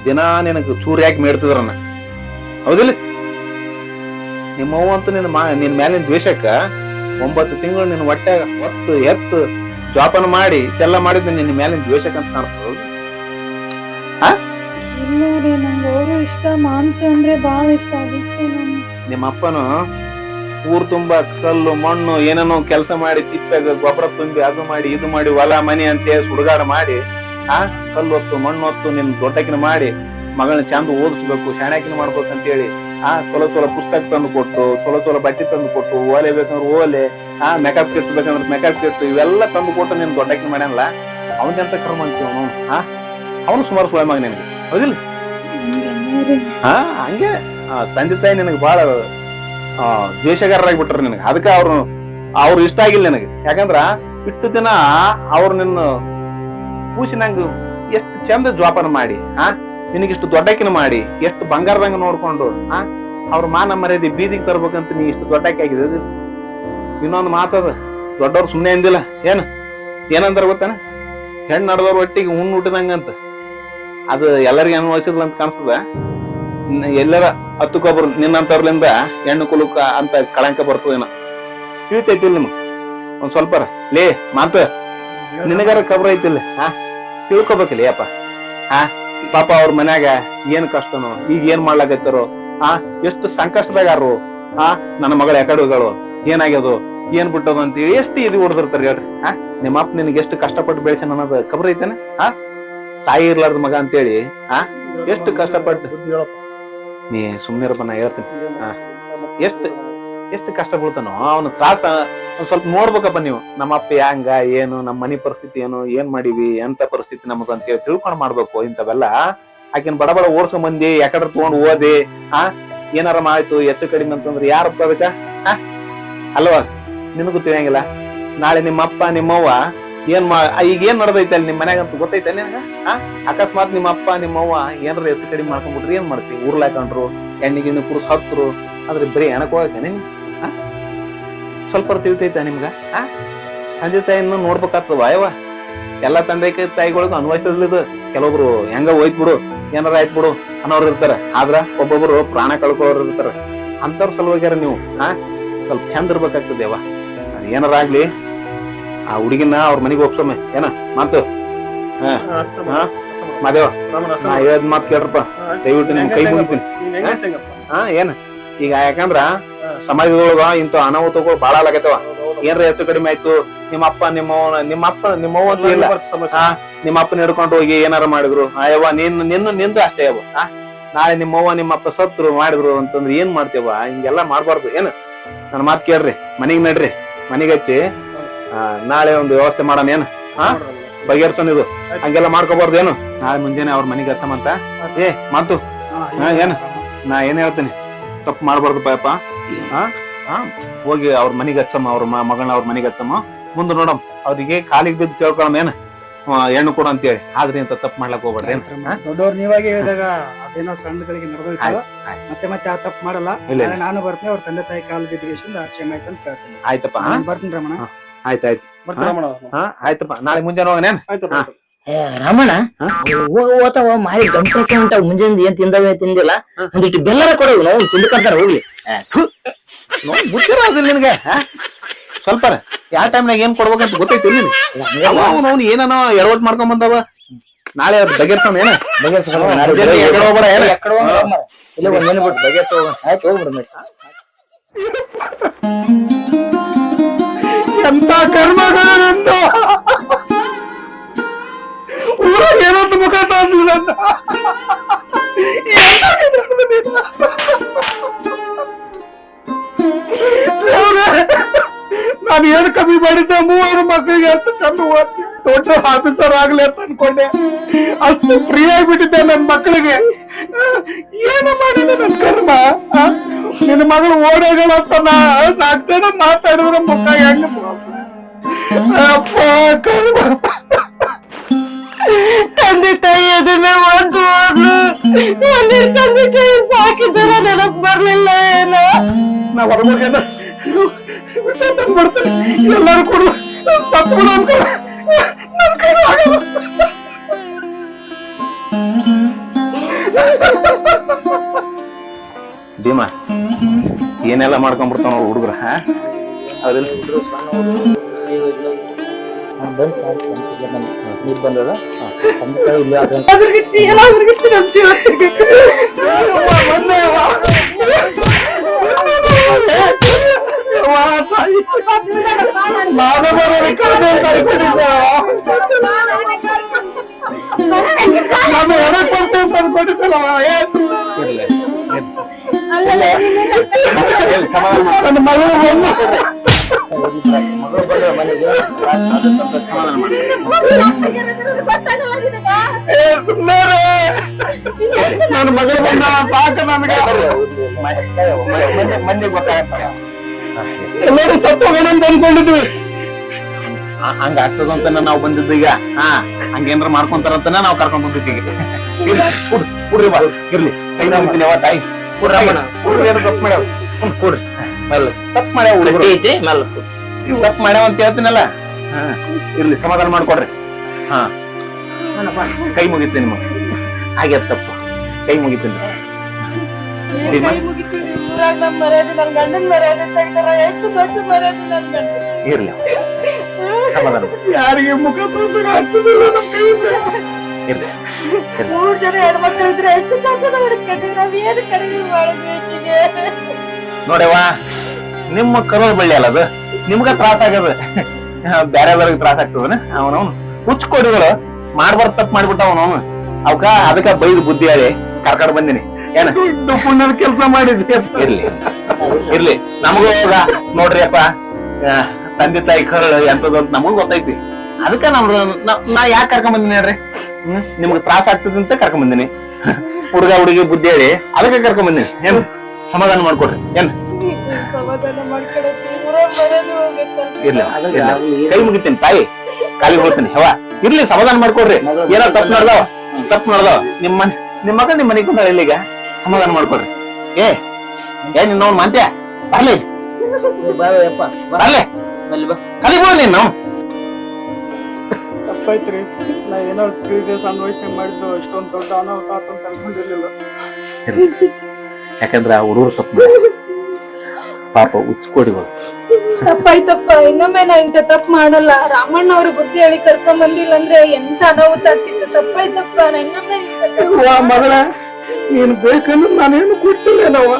ದಿನ ನಿನಗ್ ಚೂರ್ ಯಾಕೆ ಮೇಡ್ತಿದ್ರನ? ಹೌದಿಲ್ಲ? ನಿಮ್ಮವ್ವ ಅಂತೂ ನಿನ್ ಮ್ಯಾಲಿನ ದ್ವೇಷಕ್ಕ 9 ತಿಂಗಳು ನಿನ್ ಹೊಟ್ಟೆಗ ಹೊತ್ತು ಎತ್ತು ಜೋಪಾನ ಮಾಡಿ ಇಷ್ಟೆಲ್ಲ ಮಾಡಿದ್ ನಿನ್ನ ಮ್ಯಾಲಿನ ದ್ವೇಷಕ್ಕೆ ಅಂತ ಕಾಣ್ತದ. ಇಲ್ಲ ರೀ, ನಂಗೆ ಅವರು ಇಷ್ಟ, ಮಾಂತು ಅಂದ್ರೆ ಬಹಳ ಇಷ್ಟ. ಅದಕ್ಕೆ ನಿಮ್ಮ ಅಪ್ಪನು ಊರ್ ತುಂಬಾ ಕಲ್ಲು ಮಣ್ಣು ಏನೇನೋ ಕೆಲಸ ಮಾಡಿ ತಿಪ್ಪಾಗ ಗೊಬ್ಬರ ತುಂಬಿ ಅದು ಮಾಡಿ ಇದು ಮಾಡಿ ಹೊಲ ಮನೆ ಅಂತ ಸುಡುಗಾಡ ಮಾಡಿ ಕಲ್ಲು ಹೊತ್ತು ಮಣ್ಣು ಹೊತ್ತು ನಿನ್ ದೊಡ್ಡಕಿನ ಮಾಡಿ ಮಗಳನ್ನ ಚಂದ ಓದಿಸ್ಬೇಕು, ಶಾಣ್ಯಾಕಿನ ಮಾಡ್ಬೇಕು ಅಂತ ಹೇಳಿ ಚಲೋ ಪುಸ್ತಕ ತಂದು ಕೊಟ್ಟು, ಚಲೋ ಬಟ್ಟೆ ತಂದು ಕೊಟ್ಟು, ಓಲೆ ಬೇಕಂದ್ರೆ ಓಲೆ, ಮೆಕಪ್ ಕಿಟ್ ಬೇಕಂದ್ರೆ ಮೆಕಪ್ ಕಿಟ್ ಇವೆಲ್ಲ ತಂದು ಕೊಟ್ಟು ನಿನ್ ದೊಡ್ಡಕಿನ ಮಾಡ್ಯಾನಲ್ಲ, ಅವನಂತ ಕ್ರಮ ಅಂತೀವ ಅವನು. ಅವನು ಸುಮಾರು ಸುಳೆ ಮಗ ನಿನಗೆ, ಹೌದಿಲ್ಲ? ಹಂಗೆ ತಂದೆ ತಾಯಿ ನಿನಗೆ ಬಹಳ ದ್ವೇಷಗಾರರಾಗಿ ಬಿಟ್ರ ನಿನಗೆ. ಅದಕ್ಕೆ ಅವ್ರು ಇಷ್ಟ ಆಗಿಲ್ಲ ನಿನಗೆ. ಯಾಕಂದ್ರ ಇಟ್ಟು ದಿನ ಅವ್ರು ನಿನ್ನ ಕೂಸಿನಂಗ ಎಷ್ಟು ಚಂದ ಜೋಪಾನ ಮಾಡಿ ನಿನಗಿಷ್ಟು ದೊಡ್ಡಕಿನ ಮಾಡಿ ಎಷ್ಟು ಬಂಗಾರದಂಗ ನೋಡ್ಕೊಂಡು ಅವ್ರ ಮಾನ ಮರ್ಯಾದೆ ಬೀದಿಗೆ ತರ್ಬೇಕಂತ ನೀ ಇಷ್ಟು ದೊಡ್ಡಕ್ಕೆ ಆಗಿದೆ. ಇನ್ನೊಂದು ಮಾತದ, ದೊಡ್ಡವ್ರು ಸುಮ್ಮನೆ ಅಂದಿಲ್ಲ ಏನು, ಏನಂತಾರ ಗೊತ್ತಾನ, ಹೆಣ್ಣು ನಡೆದವ್ರ ಒಟ್ಟಿಗೆ ಹುಣ್ಣು ಹುಟ್ಟಿದಂಗಂತ. ಅದು ಎಲ್ಲರಿಗೂ ಅನ್ವಯಿಸಿದ್ಲ ಅಂತ ಕಾಣಿಸ್ತದ. ಎಲ್ಲರ ಹತ್ತಕ್ಕೊಬ್ರು ನಿನ್ನಂತವ್ರಲಿಂದ ಹೆಣ್ಣು ಕುಲುಕ ಅಂತ ಕಳಂಕ ಬರ್ತದೇನೋ. ತಿಳಿತೈತಿಲ್ ನಿಮ್ಗೆ ಒಂದ್ ಸ್ವಲ್ಪ ಲೇ ಮಾತು ನಿನಗಾರ ಖಬರ್ ಐತಿಲ್ಲ. ತಿಳ್ಕೊಬೇಕಿಲ್ಲ ಅಪ್ಪ. ಪಾಪ ಅವ್ರ ಮನ್ಯಾಗ ಏನ್ ಕಷ್ಟನೋ, ಈಗ ಏನ್ ಮಾಡ್ಲಾಕತ್ತಾರೋ, ಎಷ್ಟು ಸಂಕಷ್ಟದಾಗಾರು. ನನ್ನ ಮಗಳ ಯಾಕಡೆಗಳು ಏನಾಗ್ಯದು, ಏನ್ ಬಿಟ್ಟದು ಅಂತೇಳಿ ಎಷ್ಟು ಇದು ಹೊಡೆದಿರ್ತಾರ ಹೇಳ್ರಿ. ನಿಮ್ಮ ಅಪ್ಪ ನಿನಗೆ ಎಷ್ಟು ಕಷ್ಟಪಟ್ಟು ಬೆಳೆಸ ಅನ್ನೋದು ಖಬರ್ ಐತೇನೆ. ತಾಯಿ ಇರ್ಲಾರ್ದ ಮಗ ಅಂತೇಳಿ ಎಷ್ಟು ಕಷ್ಟಪಟ್ಟು. ನೀ ಸುಮ್ನಿರಪ್ಪ, ನಾ ಹೇಳ್ತೀನಿ. ಎಷ್ಟು ಕಷ್ಟ ಬೀಳ್ತಾನೋ ಅವನ ತ್ರಾಸ ಒಂದ್ ಸ್ವಲ್ಪ ನೋಡ್ಬೇಕಪ್ಪ ನೀವು. ನಮ್ಮ ಅಪ್ಪ ಹೆಂಗ ಏನು, ನಮ್ಮ ಮನಿ ಪರಿಸ್ಥಿತಿ ಏನು, ಏನ್ ಮಾಡಿವಿ, ಎಂತ ಪರಿಸ್ಥಿತಿ ನಮಗ ಅಂತೇಳಿ ತಿಳ್ಕೊಂಡ್ ಮಾಡ್ಬೇಕು. ಇಂಥವೆಲ್ಲ ಆಕಿನ ಬಡ ಬಡ ಓಡ್ಸೋ ಮಂದಿ ಯಾಕಡ್ರ ತಗೊಂಡ್ ಓದಿ ಏನಾರ ಆಯ್ತು ಹೆಚ್ಚು ಕಡಿಮೆ ಅಂತಂದ್ರೆ ಯಾರಪ್ಪ ಅದಕ್ಕ ಅಲ್ವಾ? ನಿನಗೂ ತಿಳಿಯಂಗಿಲ್ಲ. ನಾಳೆ ನಿಮ್ಮ ಅಪ್ಪ ನಿಮ್ಮವ್ವ ಈಗ ಏನ್ ನಡೆದೈತೆ ಅಲ್ಲಿ ನಿಮ್ ಮನ್ಯಾಗ ಅಂತ ಗೊತ್ತೈತೆ ನಿನಗ? ಅಕಸ್ಮಾತ್ ನಿಮ್ಮ ಅಪ್ಪ ನಿಮ್ಮವ್ವ ಏನಾರ ಹೆಚ್ಚು ಕಡಿಮೆ ಮಾಡ್ಕೊಂಡ್ಬಿಟ್ರಿ ಏನ್ ಮಾಡ್ತೀವಿ? ಉರ್ಲಾಕೊಂಡ್ರು, ಎಣ್ಣಿಗಿಣ್ಣಿ ಕುರ್ಸ್ ಹತ್ರು, ಆದ್ರೆ ಬರೀ ಎಣಕ್ ಹೋಗತ್ತೇನೆ. ಸ್ವಲ್ಪ ತಿಳಿತೈತ ನಿಮ್ಗ? ತಂದೆ ತಾಯಿನ ನೋಡ್ಬೇಕಾಗ್ತದ ಅಯ್ಯವ. ಎಲ್ಲಾ ತಂದೆ ತಾಯಿಗಳಿಗೂ ಅನ್ವಯಿಸಲಿದು. ಕೆಲವೊಬ್ರು ಹೆಂಗ ಹೋಯ್ತ್ ಬಿಡು, ಏನಾರ ಆಯ್ತ್ ಬಿಡು ಅನ್ನೋರು ಇರ್ತಾರ. ಆದ್ರ ಒಬ್ಬೊಬ್ರು ಪ್ರಾಣ ಕಳ್ಕೊಳ್ಳೋರು ಇರ್ತಾರ. ಅಂತವ್ರ ಸಲುವಾಗ್ಯಾರ ನೀವು ಸ್ವಲ್ಪ ಚಂದ ಇರ್ಬೇಕಾಗ್ತದೇವ. ಅದ್ ಏನಾರ ಆಗ್ಲಿ ಆ ಹುಡುಗಿನ ಅವ್ರ ಮನೆಗೆ ಒಪ್ಸೊಮ್ಮೆ ಏನ ಮಾತು. ಮಾದೇವ, ನಾ ಹೇಳ್ದ್ ಮಾತು ಕೇಳ್ರಪ್ಪ, ದಯವಿಟ್ಟು ನಿಮ್ ಕೈ ಮುಗಿತೀನಿ. ಏನ ಈಗ ಯಾಕಂದ್ರ ಸಮಾಜದೊಳಗ ಇಂತ ಅನಾಹುತಗಳು ಬಾಳ ಆಗತ್ತವ. ಏನ್ರ ಹೆಚ್ಚು ಕಡಿಮೆ ಆಯ್ತು, ನಿಮ್ಮ ಅಪ್ಪನ ಅಂತ ಇಲ್ಲ, ನಿಮ್ಮ ಅಪ್ಪನ ಹಿಡ್ಕೊಂಡು ಹೋಗಿ ಏನಾರ ಮಾಡಿದ್ರು, ಅಯ್ಯವ್ವ ನಿಂದು ಅಷ್ಟೇ ಅವ. ನಾಳೆ ನಿಮ್ಮವ್ವ ನಿಮ್ಮಪ್ಪ ಸತ್ರು ಮಾಡಿದ್ರು ಅಂತಂದ್ರೆ ಏನ್ ಮಾಡ್ತೇವ? ಹಿಂಗೆಲ್ಲಾ ಮಾಡ್ಬಾರ್ದು. ಏನು ನನ್ ಮಾತ್ ಕೇಳ್ರಿ, ಮನಿಗ್ ನಡ್ರಿ, ಮನಿಗ್ ಹಚ್ಚಿ ನಾಳೆ ಒಂದು ವ್ಯವಸ್ಥೆ ಮಾಡೋಣ. ಏನು ಬಗೆಹರ್ಸೋನ್ ಇದು ಹಂಗೆಲ್ಲ ಮಾಡ್ಕೋಬಾರ್ದು. ಏನು ನಾಳೆ ಮುಂಜಾನೆ ಅವ್ರ ಮನಿಗ್ ಹಚ್ಚಮಂತ. ಮಾತು ಏನ್ ನಾ ಏನ್ ಹೇಳ್ತೀನಿ, ತಪ್ಪು ಮಾಡ್ಬಾರ್ದು ಪಾಯಪ್ಪ. ಹೋಗಿ ಅವ್ರ ಮನಿಗ್ ಹಚ್ಚಮ್ಮ, ಅವ್ರ ಮಗಳನ್ನ ಅವ್ರ ಮನಿಗ್ ಹಚ್ಚಮ್ಮ. ಮುಂದೆ ನೋಡಮ್, ಅವ್ರಿಗೆ ಕಾಲಿಗೆ ಬಿದ್ದು ಕೇಳ್ಕೊಳಮ್ ಏನ ಹೆಣ್ಣು ಕೊಡು ಅಂತೇಳಿ. ಆದ್ರೆ ಇಂತ ತಪ್ಪು ಮಾಡ್ಲಕ್ ಹೋಗ್ಬೇಡ್ರಿ. ದೊಡ್ಡವ್ರು ನೀವಾಗೆ ಹೇಳಿದಾಗ ಅದೇನೋ ಸಣ್ಣಗಳಿಗೆ ನಡೆದೋಯ್ತು. ಮತ್ತೆ ಆ ತಪ್ಪು ಮಾಡಲ್ಲ. ನಾನು ಬರ್ತೀನಿ, ಅವ್ರ ತಂದೆ ತಾಯಿ ಕಾಲು ಬಿದ್ದಿಗೆಸಿಂದ ಕ್ಷಮೆ ಆಯ್ತು ಅಂತ ಕೇಳ್ತೀನಿ. ಆಯ್ತಪ್ಪ, ಬರ್ತೀನಿ ರಮಣ. ಆಯ್ತಾಯ್ತು, ಆಯ್ತಪ್ಪ. ನಾಳೆ ಮುಂಜಾನೆ ಹೋಗನೇನ್? ರಮಣ ಹೋಗವ ಮಾರಿ ಗಂಟೆ ಉಂಟಾವ. ಮುಂಜಾನೆ ಏನ್ ತಿಂದವ ತಿಂದಿಲ್ಲ, ಒಂದಿಟ್ಟು ಬೆಲ್ಲರ ಕೊಡೋದು ನಾವು ತಿಂದ್ಕಂತಾರ. ಹೋಗ್ಲಿ ಗೊತ್ತಿರೋದಿಲ್ಲ ನಿನ್ಗೆ. ಸ್ವಲ್ಪ ಯಾವ ಟೈಮ್ನಾಗ ಏನ್ ಕೊಡ್ಬೇಕಂತ ಗೊತ್ತೈತಿ ನೀನು. ಅವ್ನು ಏನೇನೋ ಎಡವಟ್ ಮಾಡ್ಕೊಂಡ್ ಬಂದವ. ನಾಳೆ ಬಗೆಹರ್ಸೋಣ. ಏನ ಎಂತ ಕರ್ಮಗಾರಂತ ಊರಾಗ ಏನಂತ ಮುಖ ತೋರಿಸಿಲ್ಲ ಅಂತ. ನಾನು ಏನು ಕಮ್ಮಿ ಮಾಡಿದ್ದೆ? 3 ಮಕ್ಕಳಿಗೆ ಅಂತ ಚಂದ ಓದಿಸಿ ದೊಡ್ಡ ಆಫೀಸರ್ ಆಗ್ಲಿ ಅಂತ ಅನ್ಕೊಂಡೆ. ಅಷ್ಟು ಫ್ರೀ ಆಗಿಬಿಟ್ಟಿದ್ದೆ ನನ್ನ ಮಕ್ಕಳಿಗೆ. ಏನು ಮಾಡಿದೆ ನನ್ ಕರ್ಮ? ನಿನ್ನ ಮಗಳು ಓಡೋಗಳಂತ 4 ಜನ ಮಾತಾಡಿದ್ರೆ ಮುಖ ಹೆಂಗ ಅಪ್ಪ ಕರ್ಮ. ತಂದೆ ತಾಯಿ ಅದನ್ನೇ ಒಂದು ತಂದೆ ತಾಯಿ ಸಾಕಿದಾರ ನೆನಪ್ ಬರ್ಲಿಲ್ಲ ಏನೋ. ನಾ ಹೊರಗೋಗ್ಯಾನ ವಿಷಯ ತಂದ್ಬಿಡ್ತೇನೆ. ಎಲ್ಲಾರು ಕೂಡ ಸತ್ಬಿಡ ಅನ್ಕೊಂಡ ನನ್ ಕೈ ಆಗಲ್ಲ. ಭೀಮಾ ಏನೆಲ್ಲ ಮಾಡ್ಕೊಂಡ್ಬಿಡ್ತಾವ ನೋಡ್ ಹುಡುಗ್ರ. ಅದಿಲ್ಲ ನೀರ್ ಬಂದದ ನಾನು ಎಡಕ್ ಕೊಡ್ತೇನೆ ಅಂತ ಅನ್ಕೊಂಡಿದ್ದಲ್ಲ. ನನ್ನ ಮಗಳು ಬಂದು ಸುಮ್ಮನೆ ನನ್ನ ಮಗಳು ಬಂದ ಸಾಕು ನನಗೆ. ಮಂದಿ ಗೊತ್ತಾಗತ್ತ ಎಲ್ಲರೂ ಸತ್ತೋಗೋಣ ಅಂತ ಅನ್ಕೊಂಡಿದ್ವಿ. ಹಂಗ ಆಗ್ತದಂತ ನಾವು ಬಂದಿದ್ದು. ಈಗ ಹಂಗೇನ್ರ ಮಾಡ್ಕೊಂತಾರಂತ ನಾವು ಕರ್ಕೊಂಡ್ ಬಂದಿದ್ದೀವಿ. ಕುಡ್ರಿ ಬಾ, ಇರ್ಲಿ ಕೈ ನಾವಿದ್ದೀನಿ ಅವ ತಾಯಿ. ಕುಡ್ರಿ ತಪ್ಪು ಮಾಡ್ಯಾವ. ಕುಡ್ರಿ ಮೆಲ್ಲ ತಪ್ಪು ಮಾಡ್ಯಾವ ಹುಡುಗರು. ತಪ್ಪು ಮಾಡ್ಯಾವ ಅಂತ ಹೇಳ್ತೀನಲ್ಲ. ಇರ್ಲಿ ಸಮಾಧಾನ ಮಾಡ್ಕೊಡ್ರಿ. ಹಾ ಕೈ ಮುಗಿತೀನಿ ನಿಮಗೆ, ಹಾಗೆ ತಪ್ಪು ಕೈ ಮುಗಿತೀನಿ. ಇರ್ಲಿ ಸಮಾಧಾನ ಯಾರಿಗೆ ಮುಖ ತೋರ್ಸಕ್ ಆಗ್ತದಿಲ್ಲ ನಮ್ ಕೈಯಿಂದ. ಇರ್ಲಿ 3 ಜನ ಹೆಣ್ಮಕ್ಳು ಇದ್ರೆ ಎಷ್ಟು ಚಂದ ನೋಡ್ಕೊಂಡ್ರೆ ನಾವ್ ಏನು ಕಡಿಮೆ ಮಾಡಬೇಕಿಗೆ. ನೋಡವ್ವ, ನಿಮ್ಮ ಕರೋಳ್ ಬಳ್ಳಿ ಅಲ್ಲ ಅದು, ನಿಮ್ಗ ತ್ರಾಸ ಆಗದ, ಬ್ಯಾರೆ ಬೇರೆ ತ್ರಾಸ ಆಗ್ತದನ. ಅವನವನು ಹುಚ್ಚ ಕೊಡಿಗಳು ಮಾಡ್ಬಾರ್ದು ತಪ್ಪು ಮಾಡ್ಬಿಟ್ಟ ಅವನವನು. ಅವಕ ಅದಕ್ಕ ಬೈದು ಬುದ್ಧಿ ಹೇಳಿ ಕರ್ಕೊಂಡ್ ಬಂದಿನಿ. ಏನ ಪುಣ್ಯದ ಕೆಲಸ ಮಾಡಿದ್ವಿ. ಇರ್ಲಿ ಇರ್ಲಿ, ನಮಗೂ ಹೋಗ ನೋಡ್ರಿ ಅಪ್ಪ, ತಂದೆ ತಾಯಿ ಕರಳು ಎಂತದ ಅಂತ ನಮಗೂ ಗೊತ್ತೈತಿ. ಅದಕ್ಕ ನಾ ಯಾಕೆ ಕರ್ಕೊಂಡ್ ಬಂದಿನಿ ಹೇಳ್ರಿ? ನಿಮ್ಗೆ ತ್ರಾಸ ಆಗ್ತದೆ ಅಂತ ಕರ್ಕೊಂಡ್ ಬಂದಿನಿ. ಹುಡುಗ ಹುಡುಗಿ ಬುದ್ಧಿ ಹೇಳಿ ಅದಕ್ಕೆ ಕರ್ಕೊಂಡ್ ಬಂದಿನಿ. ಏನ್ ಸಮಾಧಾನ ಮಾಡ್ಕೊಡ್ರಿ. ಏನ್ ಸಮಾಧಾನ ಮಾಡ್ಕೊಳಕ್ಕೆ ಬರೋದು ಹೋಗ್ಬೇಕಂತ. ಇರ್ಲಿ ಕೈ ಮುಗಿತೀನಿ ತಾಯಿ, ಕಾಲಿಗೆ ಹೋಗ್ತೀನಿ. ಹವಾ ಇರ್ಲಿ ಸಮಾಧಾನ ಮಾಡ್ಕೊಡ್ರಿ. ಏನೋ ತಪ್ಪು ನೋಡ್ದಾವ ನಿಮ್ಮ ಮಗ ನಿಮ್ ಮನೆಗೆ ಬಂದಾಳ ಇಲ್ಲಿಗ, ಸಮಾಧಾನ ಮಾಡ್ಕೊಡ್ರಿ. ಏನ್ ನಿನ್ನ ಮಾಂತ್ಯ ಬರ್ಲಿ ಬರ್ಲಿ ಕಲಿಗ್ ಬಾ ನೀನು. ತಪ್ಪಾಯ್ತ್ರಿ, ನಾ ಏನೋ ತಿಳಿದ ಅನ್ವೇಷಣೆ ಮಾಡಿದ್ದು ಇಷ್ಟೊಂದು ದೊಡ್ಡ ಅನಾಹುತ ಅಂತ ಅನ್ಕೊಂಡಿರ್ಲಿಲ್ಲ. ಯಾಕಂದ್ರ ಆ ಹುಡುಗರು ತಪ್ಪು ಪಾಪ ಉಚ್ಕೋಡಿಗಳು. ತಪ್ಪಾಯ್ತಪ್ಪ, ಇನ್ನೊಮ್ಮೆ ನಾ ಇಂತ ತಪ್ಪು ಮಾಡಲ್ಲ. ರಾಮಣ್ಣ ಅವ್ರ ಬುದ್ಧಿ ಹೇಳಿ ಕರ್ಕೊಂಡ್ ಬಂದಿಲ್ಲ ಅಂದ್ರೆ ಎಂತ ಅನಾಹುತ ಆಗ್ತಿತ್ತು. ತಪ್ಪಾಯ್ತಪ್ಪ, ನಾ ಇನ್ನೊಮ್ಮೆ ಇಂಥ ತಪ್ಪು ಮಗಳ ನೀನ್ ಬೇಕಂದ್ರೆ ನಾನೇನು ಕುಡ್ಸಿಲ್ಲೇನವ,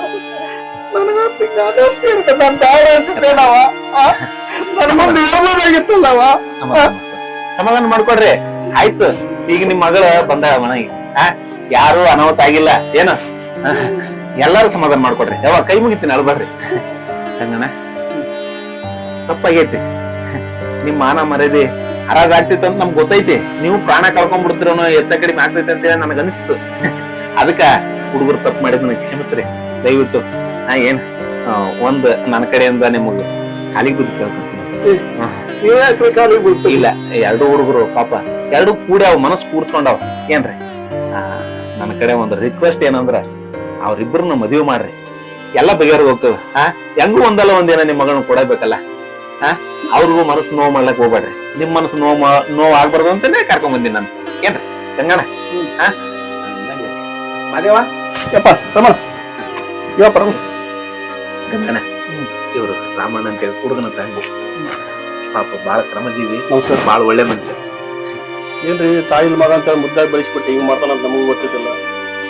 ನನಗ ನಾನು ಬೇಡ ಅನ್ಸುತ್ತೇನವ, ನನ್ನ ಮುಂದೆ ಹೇಳ್ಬೋದಾಗಿತ್ತಲ್ಲವ. ಸಮಾಧಾನ ಮಾಡ್ಕೊಡ್ರಿ. ಆಯ್ತು, ಈಗ ನಿಮ್ ಮಗಳ ಬಂದಾಳ ಮನೆಗೆ, ಯಾರು ಅನಾಹುತ ಆಗಿಲ್ಲ ಏನು, ಎಲ್ಲಾರು ಸಮಾಧಾನ ಮಾಡ್ಕೊಡ್ರಿ. ಯಾವಾಗ ಕೈ ಮುಗಿತೀನಿ ಅಳ್ಬಾರ್ರಿ. ಹಂಗಣ ತಪ್ಪಾಗೈತಿ, ನಿಮ್ ಮಾನ ಮರ್ಯಾದೆ ಹರಾಜಾಗ್ತೈತಿ ಅಂತ ನಮ್ಗೆ ಗೊತ್ತೈತಿ. ನೀವು ಪ್ರಾಣ ಕಳ್ಕೊಂಡ್ಬಿಡ್ತಿರೋನು ಹೆಚ್ಚ ಕಡಿಮೆ ಆಗ್ತೈತಿ ಅಂತ ಹೇಳಿ ನನಗ ಅನಿಸ್ತು. ಅದಕ್ಕ ಹುಡುಗರು ತಪ್ಪು ಮಾಡಿದ್ ಕ್ಷಮಿಸ್ರಿ ದಯವಿಟ್ಟು. ನಾ ಏನ್ ಒಂದ್ ನನ್ನ ಕಡೆಯಿಂದ ನಿಮಗ್ ಕಾಲಿಗೆ ಬಿದ್ದು ಕೇಳ್ಕೊತೀನಿ. ಇಲ್ಲ, ಎರಡು ಹುಡುಗರು ಪಾಪ ಎರಡು ಕೂಡಿ ಅವ್ ಮನಸ್ಸು ಕೂಡ್ಸ್ಕೊಂಡವ್. ಏನ್ರಿ ನನ್ನ ಕಡೆ ಒಂದ್ ರಿಕ್ವೆಸ್ಟ್ ಏನಂದ್ರ ಅವ್ರಿಬ್ರನ್ನ ಮದುವೆ ಮಾಡ್ರಿ, ಎಲ್ಲಾ ಬಗೆಹರ್ ಹೋಗ್ತದ. ಹೆಂಗೂ ಒಂದಲ್ಲ ಒಂದೇನ ನಿಮ್ ಮಗಳನ್ನ ಕೊಡಬೇಕಲ್ಲ. ಅವ್ರಿಗೂ ಮನಸ್ಸು ನೋವು ಮಾಡ್ಲಕ್ ಹೋಗ್ಬೇಡ್ರಿ. ನಿಮ್ ಮನಸ್ಸು ನೋವು ಆಗ್ಬಾರ್ದು ಅಂತಾನೆ ಕರ್ಕೊಂಡ್ ಬಂದಿನಿ ನಾನು. ಏನ್ರಿ ಗಂಗಣ್ಣ? ಮಾದೇವ ಯಪ್ಪ ತಮ್ಮ ಯಪ್ಪ ಗಂಗಣ್ಣ, ಇವ್ರು ರಾಮಣ್ಣ ಅಂತ ಹೇಳಿ ಹುಡುಗನ ತಂಗಿ, ಪಾಪ ಬಾಳ ಶ್ರಮಜೀವಿ, ಬಾಳ ಒಳ್ಳೆ ಮನುಷ್ಯ. ಏನ್ರಿ ತಾಯಿ ಮಗ ಅಂತ ಮುದ್ದಾಗಿ ಬೆಳೆಸ್ಬಿಟ್ಟು ಹಿಂಗ್ ಮಾಡ್ತಾನಂತ ನಮಗೂ ಗೊತ್ತಿದ್ದಿಲ್ಲ.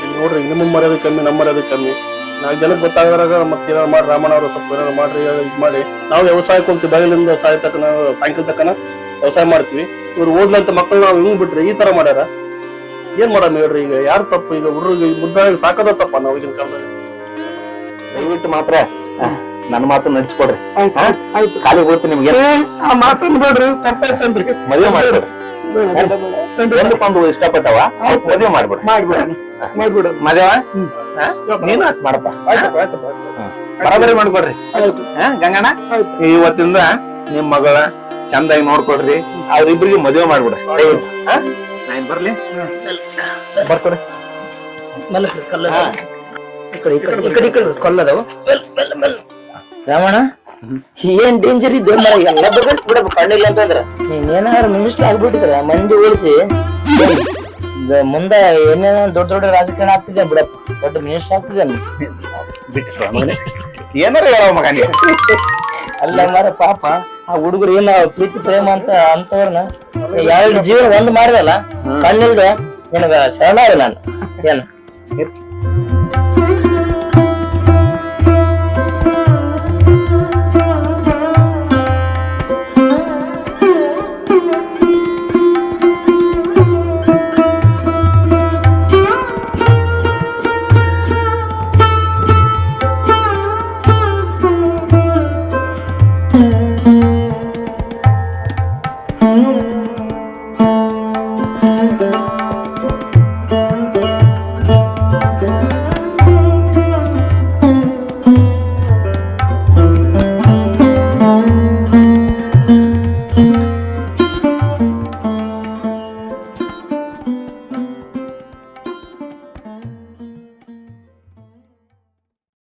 ಈಗ ನೋಡ್ರಿ, ನಿಮ್ಮ ಮರ್ಯಾದೆ ಕಮ್ಮಿ, ನಮ್ಮ ಮರ್ಯಾದೆ ಕಮ್ಮಿ. 4 ಜನಕ್ಕೆ ಗೊತ್ತಾಗದ್ರಾಗ ಮತ್ತೆ ಏನಾರು ಮಾಡಿ ರಾಮಣ್ಣ ಅವರು ಸ್ವಲ್ಪ ಏನಾರು ಮಾಡ್ರಿ ಇದ್ ಮಾಡಿ. ನಾವು ವ್ಯವಸಾಯಕ್ಕೆ ಹೋಗ್ತೀವಿ, ಬೆಳಗಿನಿಂದ ಸಾಯಂಕಾಲ ತಕ್ಕನ ವ್ಯವಸಾಯ ಮಾಡ್ತೀವಿ. ಇವ್ರು ಓದ್ಲಂತ ಮಕ್ಕಳು ನಾವು ಹಿಂಗ್ ಬಿಟ್ರಿ ಈ ತರ ಮಾಡ್ಯಾರ. ಏನ್ ಮಾಡಮ್ ಹೇಳ್ರಿ? ಈಗ ಯಾರು ತಪ್ಪು? ಈಗ ಹುಡುಗರಿಗೆ ಮುದ್ದಾಗಿ ಸಾಕದ ತಪ್ಪ ನಾವು ಈಗಿನ ಕಾಲದಲ್ಲಿ. ದಯವಿಟ್ಟು ಮಾತ್ರ ನನ್ನ ಮಾತು ನಡೆಸ್ಕೊಡ್ರಿ. ಖಾಲಿ ಬೀಳ್ತು ನಿಮ್ಗೆ. ಆ ಮಾತನ್ನ ಬೇಡ್ರಿ, ತಪ್ಪಾಯ್ತನ್ರಿ. ಮದುವೆ ಮಾಡ್ಕೊಡ್ರಿ. ಒಂದಕ್ಕೊಂದು ಇಷ್ಟಪಟ್ಟವ ಮದುವೆ ಮಾಡ್ಬಿಡ್ರಿ. ಮದುವೆ ನೀನು ಅಟ್ ಮಾಡಪ್ಪ, ಬರಾಬರಿ ಮಾಡ್ಕೊಡ್ರಿ. ಗಂಗಣ್ಣ, ಇವತ್ತಿಂದ ನಿಮ್ ಮಗಳ ಚಂದಾಗಿ ನೋಡ್ಕೊಡ್ರಿ. ಅವ್ರಿಬ್ರಿಗೆ ಮದುವೆ ಮಾಡ್ಬಿಡ್ರಿ ದಯವಿಟ್ಟು. ನಾನ್ ಬರ್ಲಿ ಬರ್ಕೊಡ್ರಿ. ಕೊಲ್ಲದವು ರಾಮಣ್ಣ, ಏನ್ ಡೇಂಜರ್ ಇದೆ ಮರ. ಎಲ್ಲ ಬಗ್ಗಸ್ ಬಿಡಪ್ಪ, ಕಣ್ಣಿಲ್ಲ ಅಂತಂದ್ರ ನೀನೇನಾದ್ರು ಮಿನಿಸ್ಟರ್ ಆಗ್ಬಿಟ್ಟಿದ್ರ ಮಂದಿ ಓಡಿಸಿ ಮುಂದೆ ಏನೇನೋ ದೊಡ್ಡ ದೊಡ್ಡ ರಾಜಕಾರಣ ಆಗ್ತಿದ್ದೆ ಬಿಡಪ್ಪ, ದೊಡ್ಡ ಮಿನಿಸ್ಟರ್ ಆಗ್ತಿದ್ದೆ ಬಿಟ್ಟು ಏನಾರ ಹೇಳವ ಮಗ ನೀ. ಅಲ್ಲ ಮರ ಪಾಪ ಆ ಹುಡುಗರು ಏನ ಪ್ರೀತಿ ಪ್ರೇಮ ಅಂತವ್ರನ್ನ 2 ಜೀವನ ಒಂದ್ ಮಾಡಿದಲ್ಲ, ಕಣ್ಣಿಲ್ದೆ ನಿನಗ ಶರಣ ನಾನು. ಏನ